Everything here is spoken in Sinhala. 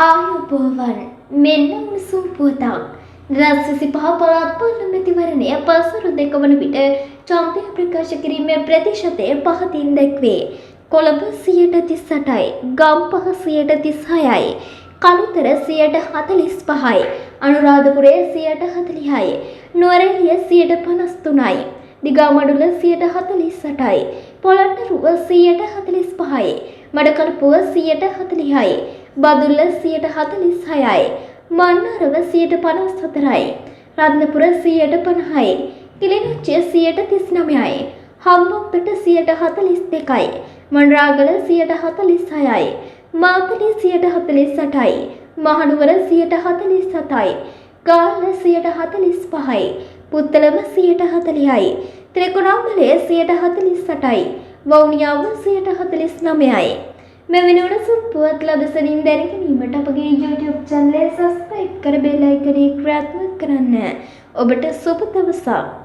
ආයුබෝවන් මෙන්න උණුසුම් පුවතක්. 2025 පළාත් පාර්ලිමේන්තුවරණය පසුරු 2 වන විට ඡන්දය ප්‍රකාශ කිරීමේ ප්‍රතිශතය පහතින් දැක්වේ. කොළඹ 38%යි, ගම්පහ 36%යි, කළුතර 45%යි, අනුරාධපුරය 40%යි, නුවරඑළිය 53%යි, දිගමඩුල්ල 48%යි, පොළොන්නරුව 45%යි, මඩකලපුව 40%යි, බදුල්ල 46%යි, මන්නාරව 54%යි, රත්නපුර 50%යි, කිලිනොච්චිය 39%යි, හම්බන්තොට 42%යි, මන්රාගල 46%යි, මාතලේ 48%යි, මහනුවර 47%යි, ගාල්ල 45%යි, පුත්තලම 40%යි, ත්‍රිකුණාමලය 48%යි, වවුනියාව 49%යි. මෙවැනි උණුසුම් පුවත් ලදසනින් දැනගැනීමට අපගේ YouTube channel එක subscribe කර bell icon එක ක්‍රියාත්මක කරන්න. ඔබට සුබ දවසක්.